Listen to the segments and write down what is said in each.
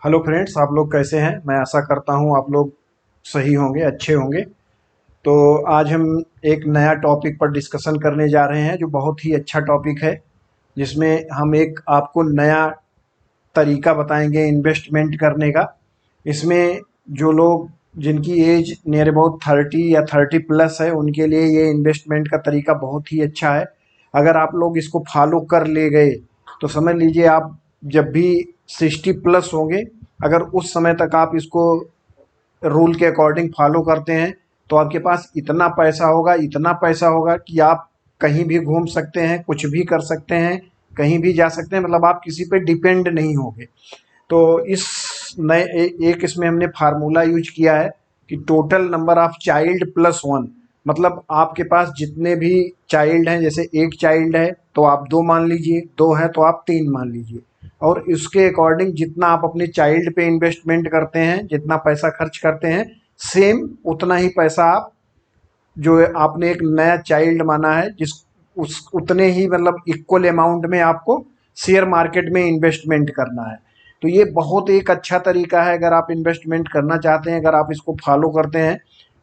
Hello friends, आप लोग कैसे हैं। मैं आशा करता हूं आप लोग सही होंगे, अच्छे होंगे। तो आज हम एक नया टॉपिक पर डिस्कशन करने जा रहे हैं जो बहुत ही अच्छा टॉपिक है, जिसमें हम एक आपको नया तरीका बताएंगे इन्वेस्टमेंट करने का। इसमें जो लोग जिनकी एज नियर अबाउट 30 या 30+ है, उनके लिए ये इन्वेस्टमेंट का तरीका बहुत ही अच्छा है। अगर आप लोग इसको फॉलो कर ले गए तो समझ लीजिए आप जब भी 60+ होंगे, अगर उस समय तक आप इसको रूल के अकॉर्डिंग फॉलो करते हैं तो आपके पास इतना पैसा होगा, इतना पैसा होगा कि आप कहीं भी घूम सकते हैं, कुछ भी कर सकते हैं, कहीं भी जा सकते हैं। मतलब आप किसी पे डिपेंड नहीं होंगे। तो इस एक इसमें हमने फार्मूला यूज किया है कि total number of child plus one. मतलब आपके पास जितने भी चाइल्ड हैं, जैसे एक चाइल्ड है तो आप दो मान लीजिए, दो है तो आप तीन मान लीजिए, और इसके अकॉर्डिंग जितना आप अपने चाइल्ड पे इन्वेस्टमेंट करते हैं, जितना पैसा खर्च करते हैं, सेम उतना ही पैसा आप जो है आपने एक नया चाइल्ड माना है जिस उस उतने ही मतलब इक्वल अमाउंट में आपको शेयर मार्केट में इन्वेस्टमेंट करना है। तो ये बहुत एक अच्छा तरीका है। अगर आप इन्वेस्टमेंट करना चाहते हैं, अगर आप इसको फॉलो करते हैं,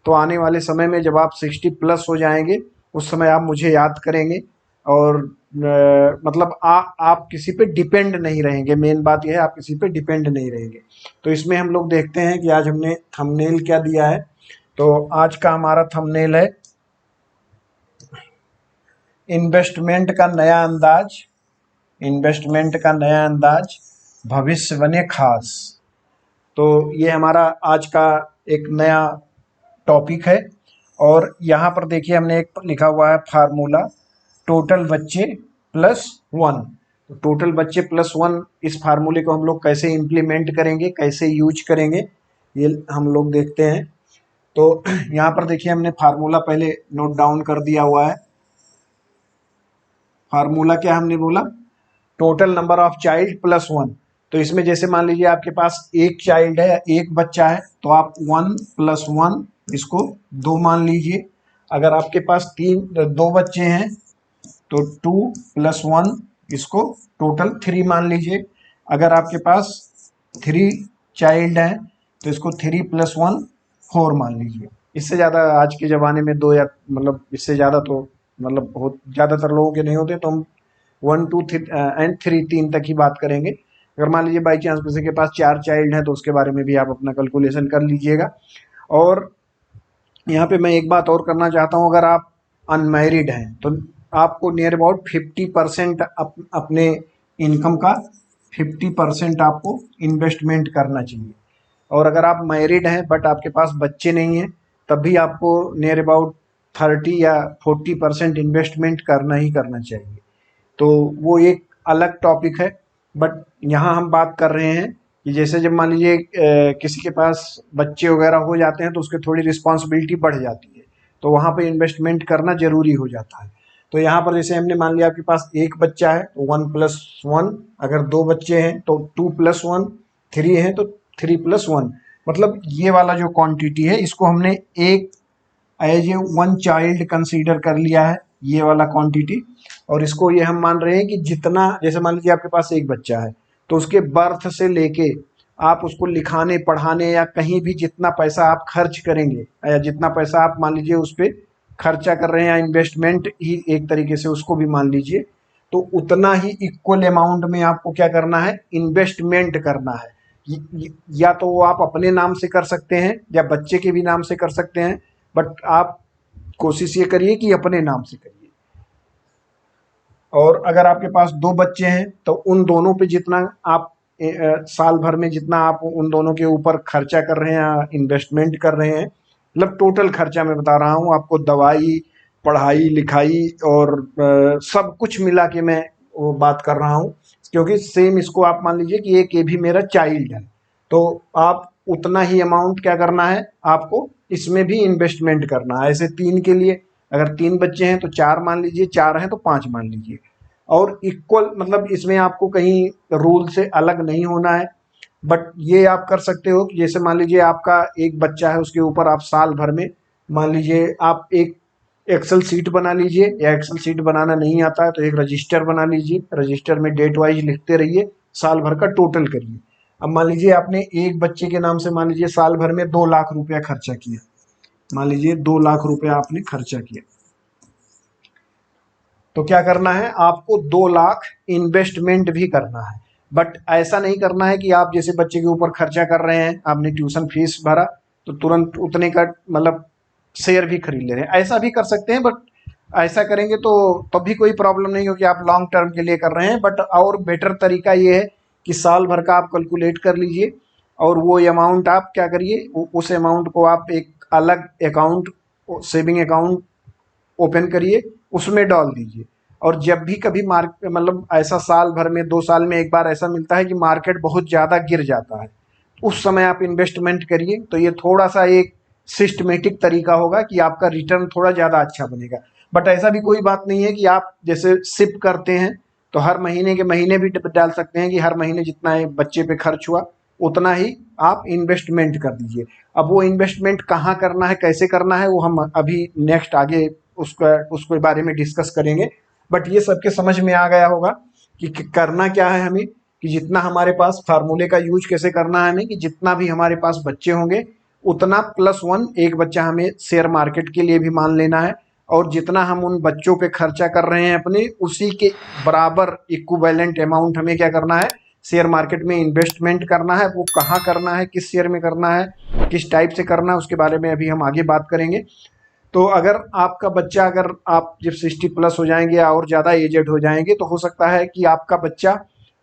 तो आने वाले समय में जब आप 60+ हो जाएंगे, उस समय आप मुझे याद करेंगे। और मतलब आप किसी पे डिपेंड नहीं रहेंगे। मेन बात यह है, आप किसी पे डिपेंड नहीं रहेंगे। तो इसमें हम लोग देखते हैं कि आज हमने थंबनेल क्या दिया है। तो आज का हमारा थंबनेल है इन्वेस्टमेंट का नया अंदाज। इन्वेस्टमेंट का नया अंदाज, भविष्य बने खास। तो ये हमारा आज का एक नया टॉपिक है। और यहाँ पर देखिए हमने एक लिखा हुआ है फार्मूला, टोटल बच्चे प्लस वन। तो टोटल बच्चे प्लस वन, इस फार्मूले को हम लोग कैसे इम्प्लीमेंट करेंगे, कैसे यूज करेंगे, ये हम लोग देखते हैं। तो यहाँ पर देखिए हमने फार्मूला पहले नोट डाउन कर दिया हुआ है। फार्मूला क्या हमने बोला, total number of child plus one. तो इसमें जैसे मान लीजिए आपके पास एक चाइल्ड है, एक बच्चा है, तो आप 1+1 इसको दो मान लीजिए। अगर आपके पास दो बच्चे हैं तो 2+1 इसको टोटल 3 मान लीजिए। अगर आपके पास 3 चाइल्ड है तो इसको 3+1 4 मान लीजिए। इससे ज़्यादा आज के ज़माने में दो, या मतलब इससे ज़्यादा तो मतलब बहुत ज़्यादातर लोगों के नहीं होते। तो हम 1 2 3 तीन तक ही बात करेंगे। अगर मान लीजिए बाई चांस किसी के पास 4 चाइल्ड हैं तो उसके बारे में भी आप अपना कैलकुलेशन कर लीजिएगा। और यहाँ पे मैं एक बात और करना चाहता हूँ, अगर आप अनमैरिड हैं तो आपको नियर अबाउट 50% अपने इनकम का 50% आपको इन्वेस्टमेंट करना चाहिए। और अगर आप मैरिड हैं बट आपके पास बच्चे नहीं हैं, तब भी आपको नियर अबाउट 30 या 40% इन्वेस्टमेंट करना ही करना चाहिए। तो वो एक अलग टॉपिक है। बट यहाँ हम बात कर रहे हैं कि जैसे जब मान लीजिए किसी के पास बच्चे वगैरह हो जाते हैं तो उसकी थोड़ी रिस्पॉन्सिबिलिटी बढ़ जाती है, तो वहाँ पे इन्वेस्टमेंट करना जरूरी हो जाता है। तो यहाँ पर जैसे हमने मान लिया आपके पास एक बच्चा है तो 1+1, अगर दो बच्चे हैं तो 2+1, 3 है तो 3+1। मतलब ये वाला जो क्वांटिटी है इसको हमने एक as a one child consider कर लिया है, ये वाला क्वांटिटी। और इसको ये हम मान रहे हैं कि जितना, जैसे मान लीजिए आपके पास एक बच्चा है तो उसके बर्थ से लेके आप उसको लिखाने पढ़ाने या कहीं भी जितना पैसा आप खर्च करेंगे, या जितना पैसा आप मान लीजिए उस पर खर्चा कर रहे हैं, या इन्वेस्टमेंट ही एक तरीके से उसको भी मान लीजिए, तो उतना ही इक्वल अमाउंट में आपको क्या करना है, इन्वेस्टमेंट करना है। या तो वो आप अपने नाम से कर सकते हैं या बच्चे के भी नाम से कर सकते हैं, बट आप कोशिश ये करिए कि अपने नाम से करिए। और अगर आपके पास दो बच्चे हैं तो उन दोनों पे जितना आप साल भर में जितना आप उन दोनों के ऊपर खर्चा कर रहे हैं, इन्वेस्टमेंट कर रहे हैं, मतलब टोटल खर्चा मैं बता रहा हूँ आपको, दवाई, पढ़ाई लिखाई और सब कुछ मिला के मैं वो बात कर रहा हूँ। क्योंकि सेम इसको आप मान लीजिए कि एक ये भी मेरा चाइल्ड है, तो आप उतना ही अमाउंट क्या करना है, आपको इसमें भी इन्वेस्टमेंट करना है। ऐसे तीन के लिए, अगर तीन बच्चे हैं तो चार मान लीजिए, चार हैं तो पांच मान लीजिए। और इक्वल, मतलब इसमें आपको कहीं रूल से अलग नहीं होना है। बट ये आप कर सकते हो कि जैसे मान लीजिए आपका एक बच्चा है, उसके ऊपर आप साल भर में मान लीजिए आप एक एक्सेल सीट बना लीजिए, या एक्सेल सीट बनाना नहीं आता है तो एक रजिस्टर बना लीजिए। रजिस्टर में डेट वाइज लिखते रहिए, साल भर का टोटल करिए। अब मान लीजिए आपने एक बच्चे के नाम से मान लीजिए साल भर में 2 लाख रुपया खर्चा किया, मान लीजिए 2 लाख रुपया आपने खर्चा किया, तो क्या करना है आपको 2 लाख इन्वेस्टमेंट भी करना है। बट ऐसा नहीं करना है कि आप जैसे बच्चे के ऊपर खर्चा कर रहे हैं, आपने ट्यूशन फीस भरा तो तुरंत उतने का मतलब शेयर भी खरीद ले रहे हैं, ऐसा भी कर सकते हैं। बट ऐसा करेंगे तो तब भी कोई प्रॉब्लम नहीं होगी, आप लॉन्ग टर्म के लिए कर रहे हैं। बट और बेटर तरीका ये है कि साल भर का आप कैलकुलेट कर लीजिए और वो अमाउंट आप क्या करिए, उस अमाउंट को आप एक अलग अकाउंट, सेविंग अकाउंट ओपन करिए, उसमें डाल दीजिए। और जब भी कभी मार्केट मतलब ऐसा साल भर में 2 साल में एक बार ऐसा मिलता है कि मार्केट बहुत ज़्यादा गिर जाता है, उस समय आप इन्वेस्टमेंट करिए। तो ये थोड़ा सा एक सिस्टमेटिक तरीका होगा कि आपका रिटर्न थोड़ा ज़्यादा अच्छा बनेगा। बट ऐसा भी कोई बात नहीं है कि आप जैसे सिप करते हैं तो हर महीने के महीने भी डाल सकते हैं कि हर महीने जितना बच्चे पे खर्च हुआ उतना ही आप इन्वेस्टमेंट कर दीजिए। अब वो इन्वेस्टमेंट कहाँ करना है, कैसे करना है, वो हम अभी नेक्स्ट आगे उसके बारे में डिस्कस करेंगे। बट ये सबके समझ में आ गया होगा कि करना क्या है हमें, कि जितना हमारे पास फार्मूले का यूज कैसे करना है हमें, कि जितना भी हमारे पास बच्चे होंगे उतना +1 एक बच्चा हमें शेयर मार्केट के लिए भी मान लेना है। और जितना हम उन बच्चों पे खर्चा कर रहे हैं अपने, उसी के बराबर इक्विवेलेंट अमाउंट हमें क्या करना है, शेयर मार्केट में इन्वेस्टमेंट करना है। वो कहाँ करना है, किस शेयर में करना है, किस टाइप से करना है, उसके बारे में अभी हम आगे बात करेंगे। तो अगर आपका बच्चा, अगर आप जब 60+ हो जाएंगे या और ज़्यादा एजेड हो जाएंगे, तो हो सकता है कि आपका बच्चा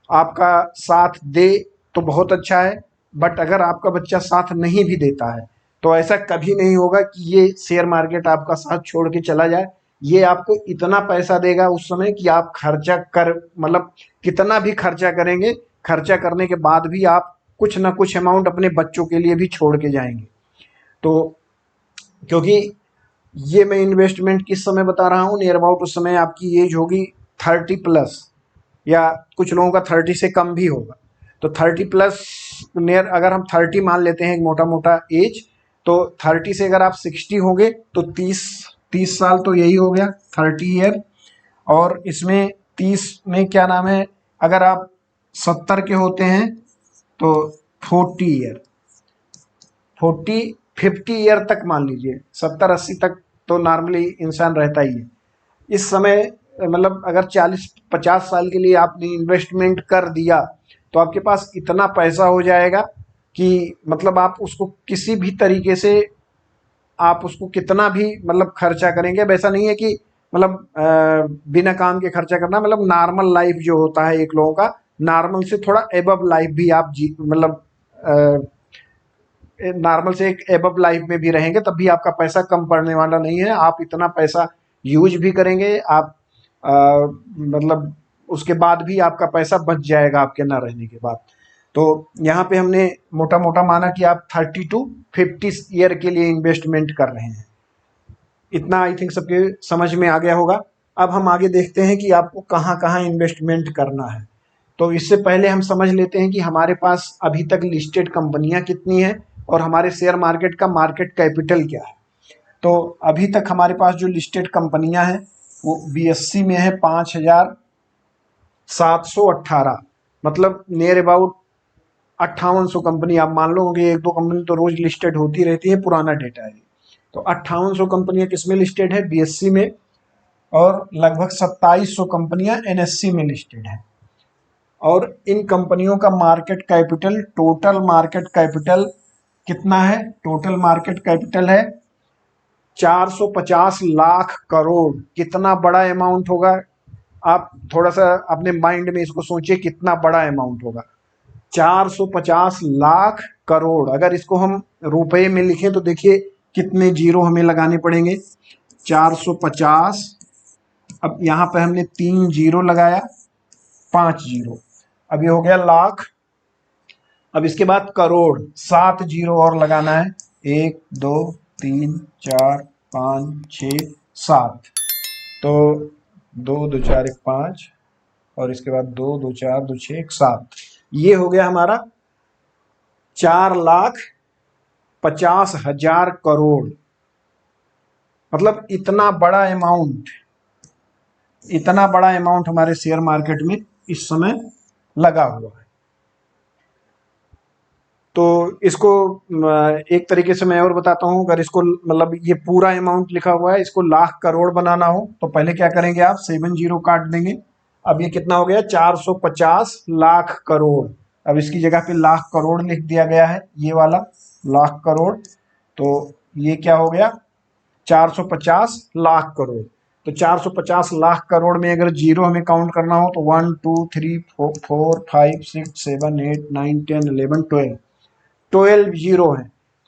आपका साथ दे तो बहुत अच्छा है। बट अगर आपका बच्चा साथ नहीं भी देता है तो ऐसा कभी नहीं होगा कि ये शेयर मार्केट आपका साथ छोड़ के चला जाए। ये आपको इतना पैसा देगा उस समय कि आप खर्चा कर मतलब कितना भी खर्चा करेंगे, खर्चा करने के बाद भी आप कुछ ना कुछ अमाउंट अपने बच्चों के लिए भी छोड़ के जाएंगे। तो क्योंकि ये मैं इन्वेस्टमेंट किस समय बता रहा हूँ, नियर अबाउट उस समय आपकी एज होगी 30+, या कुछ लोगों का 30 से कम भी होगा। तो 30+ नियर अगर हम 30 मान लेते हैं मोटा मोटा एज, तो 30 से अगर आप 60 होंगे तो 30 साल तो यही हो गया 30 ईयर। और इसमें 30 में क्या नाम है, अगर आप 70 के होते हैं तो 40 ईयर, 50 ईयर तक मान लीजिए, 70-80 तक तो नॉर्मली इंसान रहता ही है। इस समय मतलब अगर 40-50 साल के लिए आपने इन्वेस्टमेंट कर दिया तो आपके पास इतना पैसा हो जाएगा कि मतलब आप उसको किसी भी तरीके से, आप उसको कितना भी मतलब खर्चा करेंगे। वैसा नहीं है कि मतलब बिना काम के खर्चा करना, मतलब नॉर्मल लाइफ जो होता है एक लोगों का, नॉर्मल से थोड़ा एबव लाइफ भी आप जी मतलब नॉर्मल से एक एबव लाइफ में भी रहेंगे तब भी आपका पैसा कम पड़ने वाला नहीं है। आप इतना पैसा यूज भी करेंगे, आप मतलब उसके बाद भी आपका पैसा बच जाएगा आपके ना रहने के बाद। तो यहाँ पे हमने मोटा मोटा माना कि आप 30 to 50 ईयर के लिए इन्वेस्टमेंट कर रहे हैं। इतना आई थिंक सबके समझ में आ गया होगा। अब हम आगे देखते हैं कि आपको कहाँ कहाँ इन्वेस्टमेंट करना है। तो इससे पहले हम समझ लेते हैं कि हमारे पास अभी तक लिस्टेड कंपनियां कितनी हैं और हमारे शेयर मार्केट का मार्केट कैपिटल क्या है। तो अभी तक हमारे पास जो लिस्टेड कंपनियां हैं वो BSE में है 5718, मतलब नियर अबाउट 5800 कंपनी आप मान लो कि एक दो कंपनी तो रोज लिस्टेड होती रहती है, पुराना डेटा है। तो 5800 कंपनियां किसमें लिस्टेड है, BSE में। और लगभग 2700 कंपनियां NSE में लिस्टेड है। और इन कंपनियों का market capital, total market capital कितना है, टोटल मार्केट कैपिटल है 450 लाख करोड़। कितना बड़ा अमाउंट होगा, आप थोड़ा सा अपने माइंड में इसको सोचिए कितना बड़ा अमाउंट होगा। 450 लाख करोड़, अगर इसको हम रुपए में लिखें तो देखिए कितने जीरो हमें लगाने पड़ेंगे। 450, अब यहाँ पे हमने 3 जीरो लगाया, 5 जीरो, अब ये हो गया लाख। अब इसके बाद करोड़, 7 जीरो और लगाना है, 1 2 3 4 5 6 7। तो 2 2 4 1 5, और इसके बाद 2 2 4 2 6 1 7। ये हो गया हमारा 4,50,000 करोड़। मतलब इतना बड़ा अमाउंट हमारे शेयर मार्केट में इस समय लगा हुआ है। तो इसको एक तरीके से मैं और बताता हूँ। अगर इसको मतलब ये पूरा अमाउंट लिखा हुआ है, इसको लाख करोड़ बनाना हो तो पहले क्या करेंगे आप, 7 जीरो काट देंगे। अब ये कितना हो गया, 450 लाख करोड़। अब इसकी जगह पे लाख करोड़ लिख दिया गया है, ये वाला लाख करोड़। तो ये क्या हो गया, 450 लाख करोड़। तो 450 लाख करोड़ में अगर जीरो हमें काउंट करना हो तो 1 2 3 4 5 6 7 8 9 10 11 12 12 जीरो है।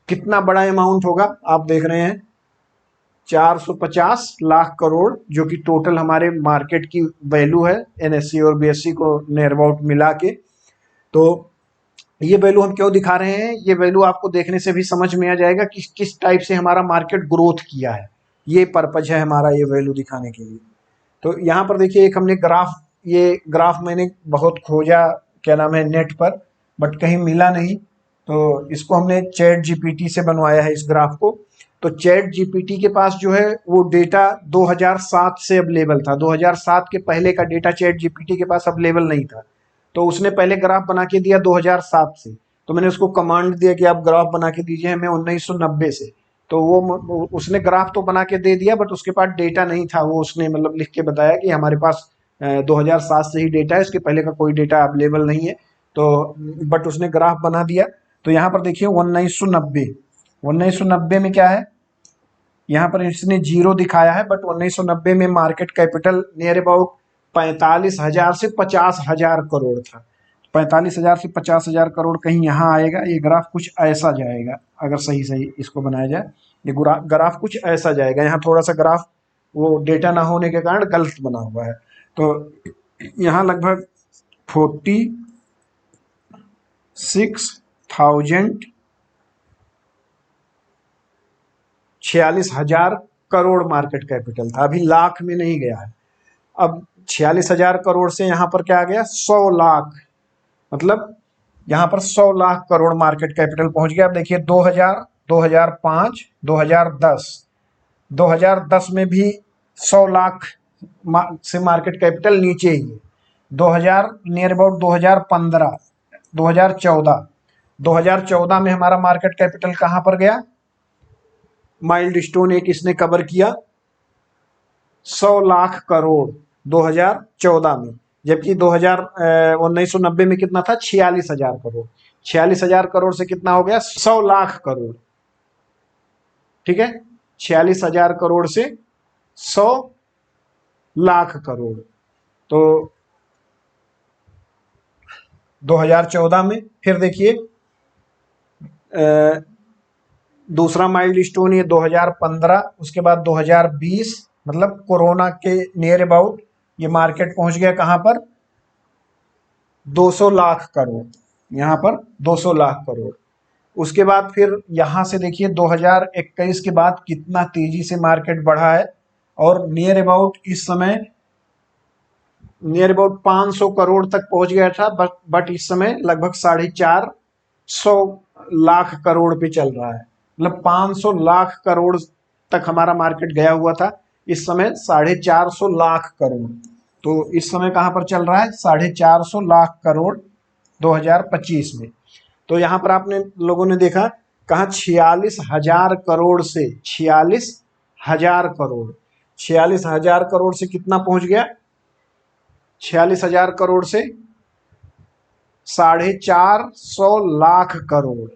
कितना बड़ा अमाउंट होगा आप देख रहे हैं, 450 लाख करोड़, जो कि टोटल हमारे मार्केट की वैल्यू है एनएससी और बीएससी को नियर अबाउट मिला के। तो ये वैल्यू हम क्यों दिखा रहे हैं, ये वैल्यू आपको देखने से भी समझ में आ जाएगा कि किस टाइप से हमारा मार्केट ग्रोथ किया है। ये पर्पज है हमारा ये वैल्यू दिखाने के लिए। तो यहाँ पर देखिए एक हमने ग्राफ, ये ग्राफ मैंने बहुत खोजा क्या नाम है नेट पर, बट कहीं मिला नहीं। तो इसको हमने चैट जीपीटी से बनवाया है इस ग्राफ को। तो चैट जीपीटी के पास जो है वो डेटा 2007 से अवेलेबल था। 2007 के पहले का डेटा चैट जीपीटी के पास अवेलेबल नहीं था। तो उसने पहले ग्राफ बना के दिया 2007 से। तो मैंने उसको कमांड दिया कि आप ग्राफ बना के दीजिए हमें 1990 से। तो वो उसने ग्राफ तो बना के दे दिया, बट उसके पास डेटा नहीं था। वो उसने मतलब लिख के बताया कि हमारे पास 2007 से ही डेटा है, इसके पहले का कोई डेटा अवेलेबल नहीं है। तो बट उसने ग्राफ बना दिया। तो यहाँ पर देखिए 1990, 1990 में क्या है, यहाँ पर इसने जीरो दिखाया है, बट 1990 में मार्केट कैपिटल नियर अबाउट 45,000 से 50,000 करोड़ था। 45,000 से 50,000 करोड़ कहीं यहाँ आएगा। ये ग्राफ कुछ ऐसा जाएगा, अगर सही सही इसको बनाया जाए। ये ग्राफ कुछ ऐसा जाएगा। यहाँ थोड़ा सा ग्राफ वो डेटा ना होने के कारण गलत बना हुआ है। तो यहाँ लगभग 46,000 करोड़ मार्केट कैपिटल था, अभी लाख में नहीं गया है। अब 46,000 करोड़ से यहाँ पर क्या आ गया, 100 लाख, मतलब यहाँ पर 100 लाख करोड़ मार्केट कैपिटल पहुंच गया। अब देखिए 2000, 2005, 2010, 2010 में भी 100 लाख से मार्केट कैपिटल नीचे ही है। 2000 नियर अबाउट 2015, 2014, 2014 में हमारा मार्केट कैपिटल कहाँ पर गया, माइलस्टोन एक इसने कवर किया 100 लाख करोड़ 2014 में। जबकि 1990 में कितना था, 46,000 करोड़। 46,000 करोड़ से कितना हो गया, 100 लाख करोड़। ठीक है, 46,000 करोड़ से 100 लाख करोड़। तो 2014 में फिर देखिए दूसरा माइलस्टोन ये 2015, उसके बाद 2020, मतलब कोरोना के नियर अबाउट ये मार्केट पहुंच गया कहां पर, 200 लाख करोड़। यहां पर 200 लाख करोड़। उसके बाद फिर यहां से देखिए 2021 के बाद कितना तेजी से मार्केट बढ़ा है, और नियर अबाउट इस समय नियर अबाउट 500 करोड़ तक पहुंच गया था, बट इस समय लगभग 450 लाख करोड़ पे चल रहा है। मतलब 500 लाख करोड़ तक हमारा मार्केट गया हुआ था, इस समय 450 लाख करोड़। तो इस समय कहां पर चल रहा है, 450 लाख करोड़ 2025 में। तो यहां पर आपने लोगों ने देखा कहा 46,000 करोड़ से 46,000 करोड़, 46,000 करोड़ से कितना पहुंच गया, 46,000 करोड़ से 450 लाख करोड़।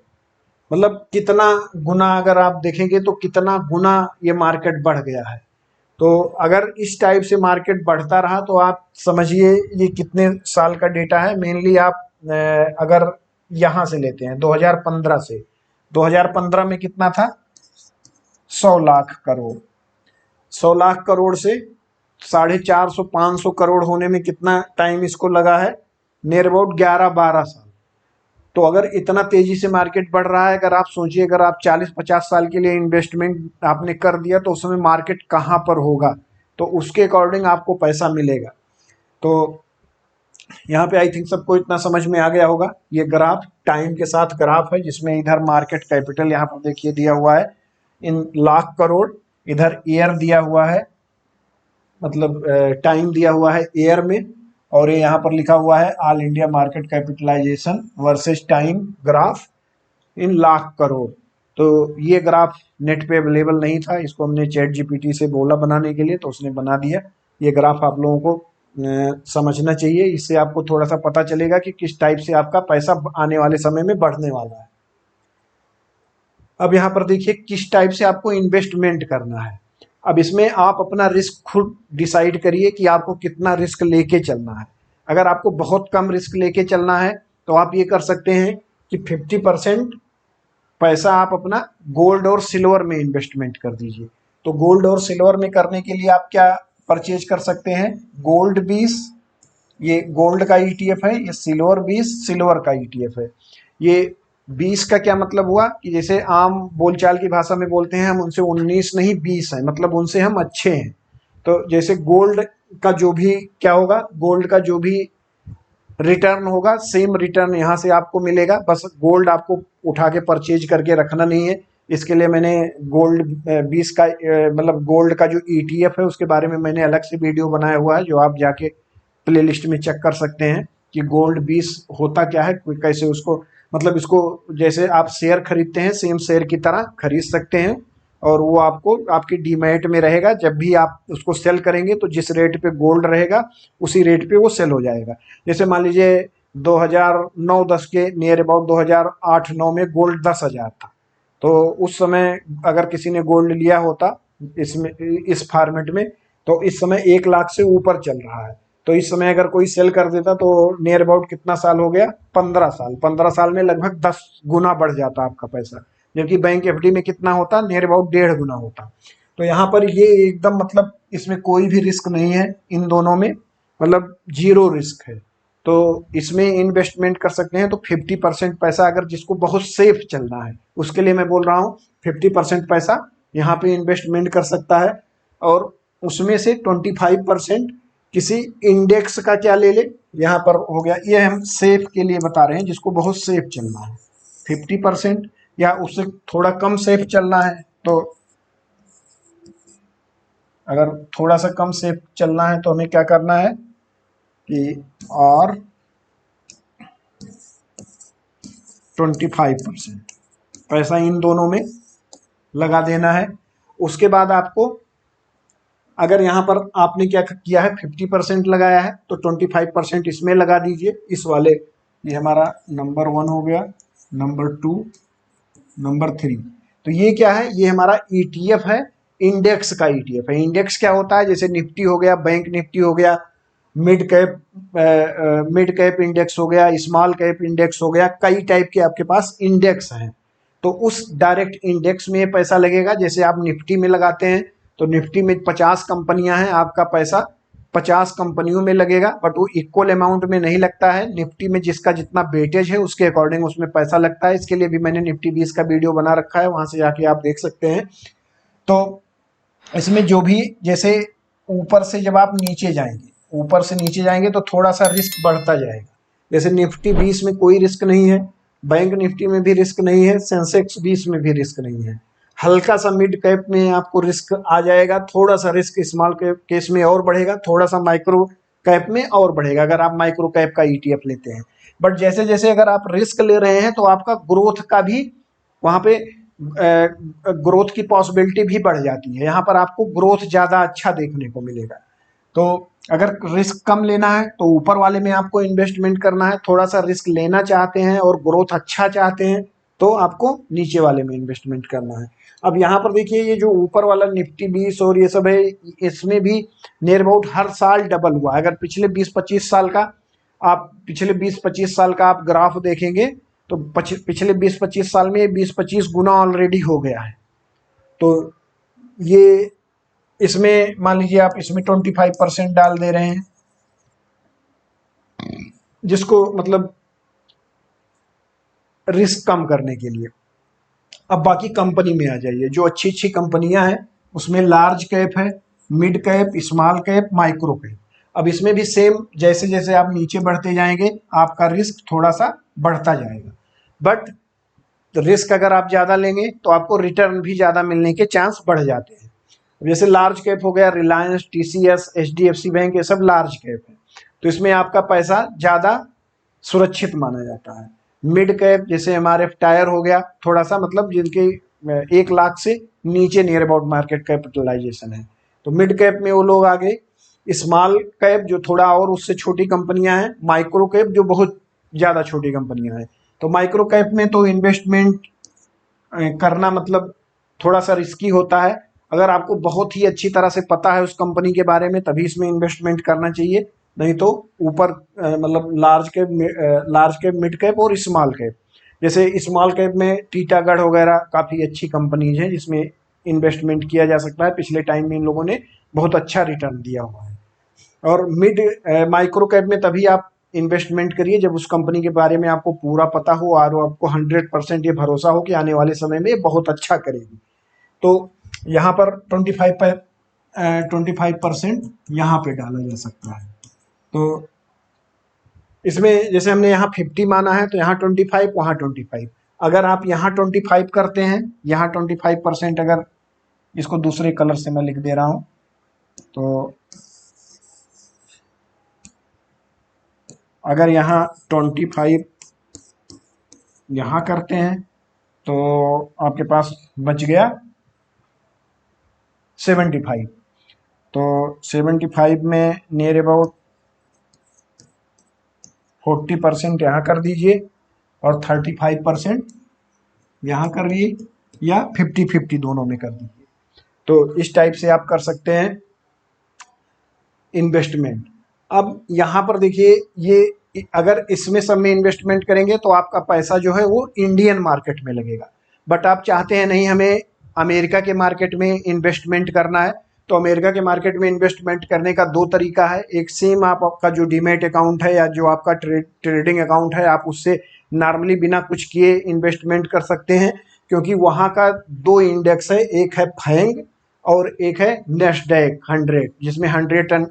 मतलब कितना गुना, अगर आप देखेंगे तो कितना गुना ये मार्केट बढ़ गया है। तो अगर इस टाइप से मार्केट बढ़ता रहा तो आप समझिए ये कितने साल का डेटा है। मेनली आप अगर यहां से लेते हैं 2015 से, 2015 में कितना था, 100 लाख करोड़। 100 लाख करोड़ से 450 500 करोड़ होने में कितना टाइम इसको लगा है, नियर अबाउट 11-12 साल। तो अगर इतना तेजी से मार्केट बढ़ रहा है, अगर आप सोचिए अगर आप 40-50 साल के लिए इन्वेस्टमेंट आपने कर दिया तो उस समय मार्केट कहाँ पर होगा, तो उसके अकॉर्डिंग आपको पैसा मिलेगा। तो यहाँ पे आई थिंक सबको इतना समझ में आ गया होगा। ये ग्राफ टाइम के साथ ग्राफ है, जिसमें इधर मार्केट कैपिटल यहाँ पर देखिए दिया हुआ है इन लाख करोड़, इधर ईयर दिया हुआ है, मतलब टाइम दिया हुआ है ईयर में, और ये यहाँ पर लिखा हुआ है all India market capitalization versus time graph. In lakh crore. तो ये ग्राफ नेट पे अवेलेबल नहीं था, इसको हमने चैट जीपीटी से बोला बनाने के लिए, तो उसने बना दिया। ये ग्राफ आप लोगों को समझना चाहिए, इससे आपको थोड़ा सा पता चलेगा कि किस टाइप से आपका पैसा आने वाले समय में बढ़ने वाला है। अब यहाँ पर देखिए किस टाइप से आपको इन्वेस्टमेंट करना है। अब इसमें आप अपना रिस्क खुद डिसाइड करिए कि आपको कितना रिस्क लेके चलना है। अगर आपको बहुत कम रिस्क लेके चलना है तो आप ये कर सकते हैं कि 50% पैसा आप अपना गोल्ड और सिल्वर में इन्वेस्टमेंट कर दीजिए। तो गोल्ड और सिल्वर में करने के लिए आप क्या परचेज कर सकते हैं, गोल्ड 20, ये गोल्ड का ईटीएफ है, ये सिल्वर 20 सिल्वर का ईटीएफ है। ये 20 का क्या मतलब हुआ कि जैसे आम बोलचाल की भाषा में बोलते हैं हम उनसे 19 नहीं 20 है, मतलब उनसे हम अच्छे हैं। तो जैसे गोल्ड का जो भी क्या होगा, गोल्ड का जो भी रिटर्न होगा सेम रिटर्न यहाँ से आपको मिलेगा। बस गोल्ड आपको उठा के परचेज करके रखना नहीं है। इसके लिए मैंने गोल्ड 20 का मतलब गोल्ड का जो ईटीएफ है उसके बारे में मैंने अलग से वीडियो बनाया हुआ है, जो आप जाके प्ले लिस्ट में चेक कर सकते हैं कि गोल्ड 20 होता क्या है, कैसे उसको मतलब इसको जैसे आप शेयर खरीदते हैं सेम शेयर की तरह खरीद सकते हैं, और वो आपको आपकी डीमैट में रहेगा। जब भी आप उसको सेल करेंगे तो जिस रेट पे गोल्ड रहेगा उसी रेट पे वो सेल हो जाएगा। जैसे मान लीजिए 2009-10 के नियर अबाउट 2008-9 में गोल्ड 10,000 था। तो उस समय अगर किसी ने गोल्ड लिया होता इसमें इस फॉर्मेट में, तो इस समय 1 लाख से ऊपर चल रहा है। तो इस समय अगर कोई सेल कर देता तो नियर अबाउट कितना साल हो गया, 15 साल। 15 साल में लगभग 10 गुना बढ़ जाता आपका पैसा, जबकि बैंक एफडी में कितना होता, नियर अबाउट 1.5 गुना होता। तो यहाँ पर ये एकदम मतलब इसमें कोई भी रिस्क नहीं है, इन दोनों में मतलब जीरो रिस्क है। तो इसमें इन्वेस्टमेंट कर सकते हैं। तो 50% पैसा अगर जिसको बहुत सेफ चलना है उसके लिए मैं बोल रहा हूँ 50% पैसा यहाँ पे इन्वेस्टमेंट कर सकता है, और उसमें से 25% किसी इंडेक्स का क्या ले ले, यहाँ पर हो गया। ये हम सेफ के लिए बता रहे हैं जिसको बहुत सेफ चलना है 50%, या उससे थोड़ा कम सेफ चलना है तो अगर थोड़ा सा कम सेफ चलना है तो हमें क्या करना है कि और 25% पैसा इन दोनों में लगा देना है। उसके बाद आपको अगर यहाँ पर आपने क्या किया है 50% लगाया है तो 25% इसमें लगा दीजिए, इस वाले, ये हमारा नंबर 1 हो गया, नंबर 2, नंबर 3। तो ये क्या है, ये हमारा ईटीएफ है, इंडेक्स का ईटीएफ है। इंडेक्स क्या होता है, जैसे निफ्टी हो गया, बैंक निफ्टी हो गया, मिड कैप इंडेक्स हो गया, स्मॉल कैप इंडेक्स हो गया, कई टाइप के आपके पास इंडेक्स हैं। तो उस डायरेक्ट इंडेक्स में पैसा लगेगा। जैसे आप निफ्टी में लगाते हैं तो निफ्टी में 50 कंपनियां हैं, आपका पैसा 50 कंपनियों में लगेगा, बट वो इक्वल अमाउंट में नहीं लगता है। निफ्टी में जिसका जितना वेटेज है उसके अकॉर्डिंग उसमें पैसा लगता है। इसके लिए भी मैंने निफ्टी 20 का वीडियो बना रखा है, वहां से जाके आप देख सकते हैं। तो इसमें जो भी जैसे ऊपर से जब आप नीचे जाएंगे, ऊपर से नीचे जाएंगे तो थोड़ा सा रिस्क बढ़ता जाएगा। जैसे निफ्टी 20 में कोई रिस्क नहीं है, बैंक निफ्टी में भी रिस्क नहीं है, सेंसेक्स 20 में भी रिस्क नहीं है। हल्का सा मिड कैप में आपको रिस्क आ जाएगा, थोड़ा सा रिस्क स्मॉल कैप केस में और बढ़ेगा, थोड़ा सा माइक्रो कैप में और बढ़ेगा अगर आप माइक्रो कैप का ईटीएफ लेते हैं। बट जैसे जैसे अगर आप रिस्क ले रहे हैं तो आपका ग्रोथ का भी वहां पे ग्रोथ की पॉसिबिलिटी भी बढ़ जाती है। यहाँ पर आपको ग्रोथ ज़्यादा अच्छा देखने को मिलेगा। तो अगर रिस्क कम लेना है तो ऊपर वाले में आपको इन्वेस्टमेंट करना है, थोड़ा सा रिस्क लेना चाहते हैं और ग्रोथ अच्छा चाहते हैं तो आपको नीचे वाले में इन्वेस्टमेंट करना है। अब यहाँ पर देखिए ये जो ऊपर वाला निफ्टी 20 और ये सब है, इसमें भी नियर अबाउट हर साल डबल हुआ। अगर पिछले 20-25 साल का आप पिछले 20-25 साल का आप ग्राफ देखेंगे तो पिछले 20-25 साल में 20-25 गुना ऑलरेडी हो गया है। तो ये इसमें मान लीजिए आप इसमें 25% डाल दे रहे हैं, जिसको मतलब रिस्क कम करने के लिए। अब बाकी कंपनी में आ जाइए, जो अच्छी अच्छी कंपनियां हैं उसमें लार्ज कैप है, mid cap, small cap, micro cap. अब इसमें भी सेम, जैसे जैसे आप नीचे बढ़ते जाएंगे आपका रिस्क थोड़ा सा बढ़ता जाएगा, बट रिस्क अगर आप ज़्यादा लेंगे तो आपको रिटर्न भी ज़्यादा मिलने के चांस बढ़ जाते हैं। जैसे लार्ज कैप हो गया, रिलायंस, टीसीएस, एचडीएफसी बैंक, ये सब लार्ज कैप है। तो इसमें आपका पैसा ज़्यादा सुरक्षित माना जाता है। मिड कैप जैसे MRF टायर हो गया, थोड़ा सा मतलब जिनके 1 लाख से नीचे नियर अबाउट मार्केट कैपिटलाइजेशन है, तो मिड कैप में वो लोग आ गए। स्मॉल कैप जो थोड़ा और उससे छोटी कंपनियां हैं, माइक्रो कैप जो बहुत ज़्यादा छोटी कंपनियां हैं। तो माइक्रो कैप में तो इन्वेस्टमेंट करना मतलब थोड़ा सा रिस्की होता है। अगर आपको बहुत ही अच्छी तरह से पता है उस कंपनी के बारे में तभी इसमें इन्वेस्टमेंट करना चाहिए, नहीं तो ऊपर मतलब लार्ज कैप, मिड कैप और स्मॉल कैप। जैसे स्मॉल कैप में टीटागढ़ वगैरह काफ़ी अच्छी कंपनीज हैं जिसमें इन्वेस्टमेंट किया जा सकता है। पिछले टाइम में इन लोगों ने बहुत अच्छा रिटर्न दिया हुआ है। और मिड माइक्रो कैप में तभी आप इन्वेस्टमेंट करिए जब उस कंपनी के बारे में आपको पूरा पता हो और आपको 100% ये भरोसा हो कि आने वाले समय में ये बहुत अच्छा करेगी। तो यहाँ पर 25% यहाँ पे डाला जा सकता है। तो इसमें जैसे हमने यहाँ 50 माना है तो यहाँ 25, वहाँ 25। अगर आप यहाँ 25 करते हैं, यहाँ 25% अगर इसको दूसरे कलर से मैं लिख दे रहा हूँ, तो अगर यहाँ 25 यहाँ करते हैं तो आपके पास बच गया 75। तो 75 में नियर अबाउट 40% यहाँ कर दीजिए और 35% यहाँ कर दिए, या 50-50 दोनों में कर दीजिए। तो इस टाइप से आप कर सकते हैं इन्वेस्टमेंट। अब यहाँ पर देखिए, ये अगर इसमें सब में इन्वेस्टमेंट करेंगे तो आपका पैसा जो है वो इंडियन मार्केट में लगेगा। बट आप चाहते हैं नहीं, हमें अमेरिका के मार्केट में इन्वेस्टमेंट करना है, तो अमेरिका के मार्केट में इन्वेस्टमेंट करने का दो तरीका है। एक सेम आपका जो डीमेट अकाउंट है या जो आपका ट्रेडिंग अकाउंट है, आप उससे नॉर्मली बिना कुछ किए इन्वेस्टमेंट कर सकते हैं, क्योंकि वहाँ का दो इंडेक्स है, एक है फैंग और एक है नेस्डैक 100, जिसमें 100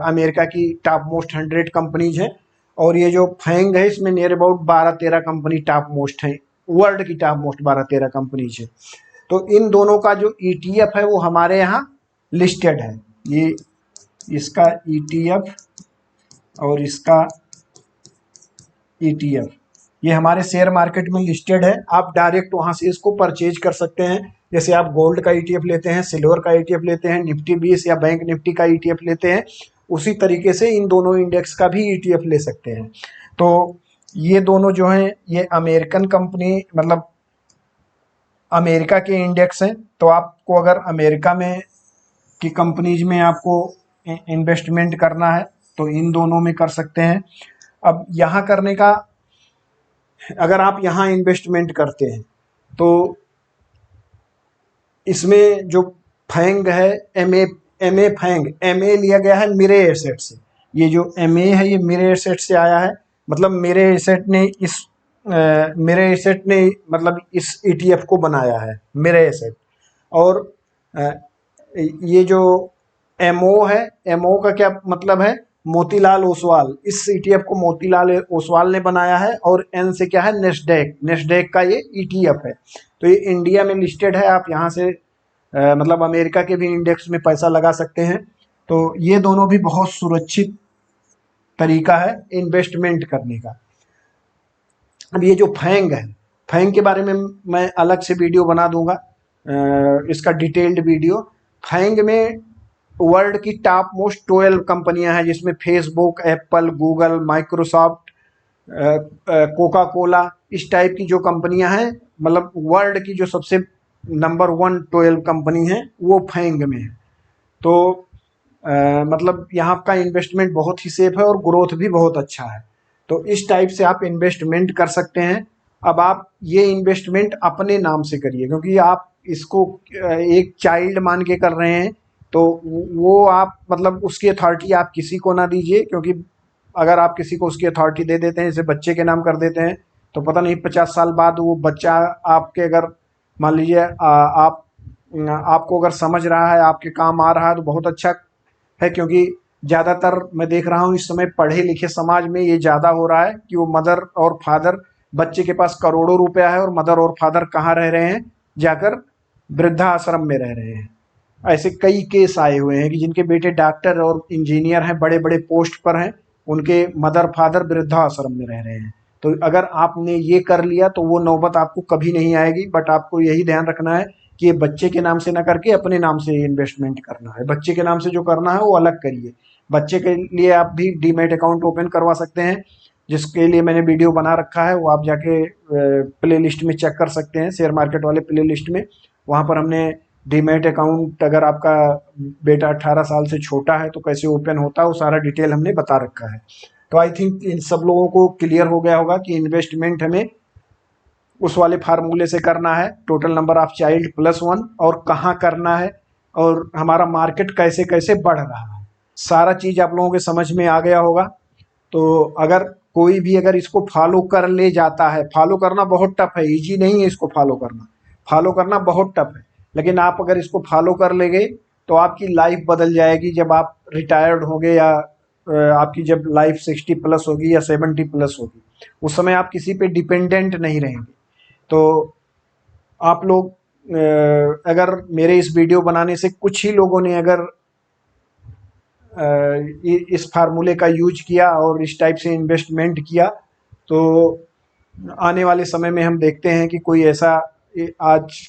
अमेरिका की टॉप मोस्ट 100 कंपनीज हैं। और ये जो फैंग है इसमें near about 12-13 company top most है, वर्ल्ड की टॉप मोस्ट 12-13 कंपनीज है। तो इन दोनों का जो ETF है वो हमारे यहाँ लिस्टेड है। ये इसका ETF और इसका ETF, ये हमारे शेयर मार्केट में लिस्टेड है। आप डायरेक्ट वहाँ से इसको परचेज कर सकते हैं। जैसे आप गोल्ड का ETF लेते हैं, सिल्वर का ETF लेते हैं, निफ्टी 20 या बैंक निफ्टी का ETF लेते हैं, उसी तरीके से इन दोनों इंडेक्स का भी ETF ले सकते हैं। तो ये दोनों जो हैं ये अमेरिकन कंपनी मतलब अमेरिका के इंडेक्स हैं। तो आपको अगर अमेरिका में की कंपनीज में आपको इन्वेस्टमेंट करना है तो इन दोनों में कर सकते हैं। अब यहाँ करने का, अगर आप यहाँ इन्वेस्टमेंट करते हैं तो इसमें जो फैंग है, एमए फैंग, एमए लिया गया है मेरे एसेट से। ये जो एमए है ये मेरे एसेट से आया है, मतलब मेरे एसेट ने मतलब इस ETF को बनाया है, मेरे एसेट। और ये जो एमओ है, एमओ का क्या मतलब है, मोतीलाल ओसवाल, इस ETF को मोतीलाल ओसवाल ने बनाया है। और एन से क्या है, नेस्डैक, नेस्डैक का ये ETF है। तो ये इंडिया में लिस्टेड है, आप यहाँ से मतलब अमेरिका के भी इंडेक्स में पैसा लगा सकते हैं। तो ये दोनों भी बहुत सुरक्षित तरीका है इन्वेस्टमेंट करने का। अब ये जो फैंग है, फैंग के बारे में मैं अलग से वीडियो बना दूंगा, इसका डिटेल्ड वीडियो। फैंग में वर्ल्ड की टॉप मोस्ट 12 कंपनियां हैं, जिसमें Facebook, Apple, Google, Microsoft, Coca Cola, इस टाइप की जो कंपनियां हैं, मतलब वर्ल्ड की जो सबसे नंबर 1 12 कंपनी है वो फैंग में है। तो मतलब यहाँ का इन्वेस्टमेंट बहुत ही सेफ है और ग्रोथ भी बहुत अच्छा है। तो इस टाइप से आप इन्वेस्टमेंट कर सकते हैं। अब आप ये इन्वेस्टमेंट अपने नाम से करिए, क्योंकि आप इसको एक चाइल्ड मान के कर रहे हैं, तो वो आप मतलब उसकी अथॉरिटी आप किसी को ना दीजिए, क्योंकि अगर आप किसी को उसकी अथॉरिटी दे देते हैं, जैसे बच्चे के नाम कर देते हैं, तो पता नहीं 50 साल बाद वो बच्चा आपके, अगर मान लीजिए आपको अगर समझ रहा है, आपके काम आ रहा है, तो बहुत अच्छा है। क्योंकि ज़्यादातर मैं देख रहा हूँ इस समय पढ़े लिखे समाज में ये ज़्यादा हो रहा है कि वो मदर और फादर, बच्चे के पास करोड़ों रुपया है और मदर और फादर कहाँ रह रहे हैं, जाकर वृद्धाश्रम में रह रहे हैं। ऐसे कई केस आए हुए हैं कि जिनके बेटे डॉक्टर और इंजीनियर हैं, बड़े बड़े पोस्ट पर हैं, उनके मदर फादर वृद्धाश्रम में रह रहे हैं। तो अगर आपने ये कर लिया तो वो नौबत आपको कभी नहीं आएगी। बट आपको यही ध्यान रखना है कि ये बच्चे के नाम से ना करके अपने नाम से इन्वेस्टमेंट करना है। बच्चे के नाम से जो करना है वो अलग करिए। बच्चे के लिए आप भी डीमैट अकाउंट ओपन करवा सकते हैं, जिसके लिए मैंने वीडियो बना रखा है, वो आप जाके प्ले लिस्ट में चेक कर सकते हैं, शेयर मार्केट वाले प्ले लिस्ट में। वहाँ पर हमने डीमैट अकाउंट, अगर आपका बेटा 18 साल से छोटा है तो कैसे ओपन होता है, वो सारा डिटेल हमने बता रखा है। तो आई थिंक इन सब लोगों को क्लियर हो गया होगा कि इन्वेस्टमेंट हमें उस वाले फार्मूले से करना है, total number of child plus 1, और कहाँ करना है, और हमारा मार्केट कैसे कैसे बढ़ रहा है। सारा चीज़ आप लोगों के समझ में आ गया होगा। तो अगर कोई भी अगर इसको फॉलो कर ले जाता है, फॉलो करना बहुत टफ है, इजी नहीं है इसको फॉलो करना बहुत टफ है, लेकिन आप अगर इसको फॉलो कर लेंगे तो आपकी लाइफ बदल जाएगी। जब आप रिटायर्ड होंगे या आपकी जब लाइफ 60 प्लस होगी या 70 प्लस होगी, उस समय आप किसी पे डिपेंडेंट नहीं रहेंगे। तो आप लोग अगर मेरे इस वीडियो बनाने से कुछ ही लोगों ने अगर इस फार्मूले का यूज किया और इस टाइप से इन्वेस्टमेंट किया, तो आने वाले समय में हम देखते हैं कि कोई ऐसा, आज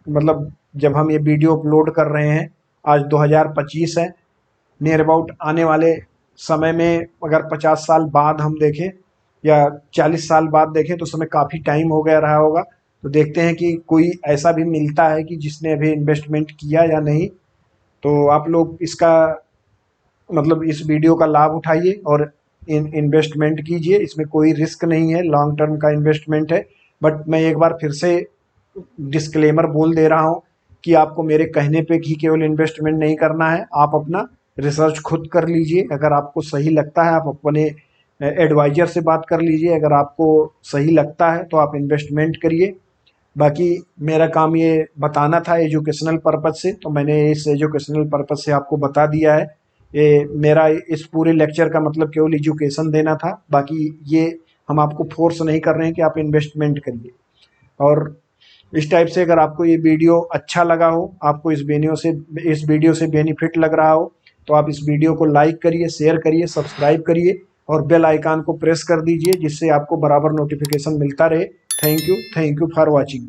मतलब जब हम ये वीडियो अपलोड कर रहे हैं, आज 2025 है, नियर अबाउट आने वाले समय में अगर 50 साल बाद हम देखें या 40 साल बाद देखें तो समय काफ़ी टाइम हो गया रहा होगा। तो देखते हैं कि कोई ऐसा भी मिलता है कि जिसने अभी इन्वेस्टमेंट किया या नहीं। तो आप लोग इसका मतलब इस वीडियो का लाभ उठाइए और इन्वेस्टमेंट कीजिए। इसमें कोई रिस्क नहीं है, लॉन्ग टर्म का इन्वेस्टमेंट है। बट मैं एक बार फिर से डिस्क्लेमर बोल दे रहा हूँ कि आपको मेरे कहने पे ही केवल इन्वेस्टमेंट नहीं करना है, आप अपना रिसर्च खुद कर लीजिए। अगर आपको सही लगता है आप अपने एडवाइजर से बात कर लीजिए, अगर आपको सही लगता है तो आप इन्वेस्टमेंट करिए। बाकी मेरा काम ये बताना था एजुकेशनल पर्पज़ से, तो मैंने इस एजुकेशनल पर्पज़ से आपको बता दिया है। ये मेरा इस पूरे लेक्चर का मतलब केवल एजुकेशन देना था, बाकी ये हम आपको फोर्स नहीं कर रहे हैं कि आप इन्वेस्टमेंट करिए। और इस टाइप से अगर आपको ये वीडियो अच्छा लगा हो, आपको इस वीडियो से बेनिफिट लग रहा हो, तो आप इस वीडियो को लाइक करिए, शेयर करिए, सब्सक्राइब करिए और बेल आइकन को प्रेस कर दीजिए, जिससे आपको बराबर नोटिफिकेशन मिलता रहे। Thank you for watching.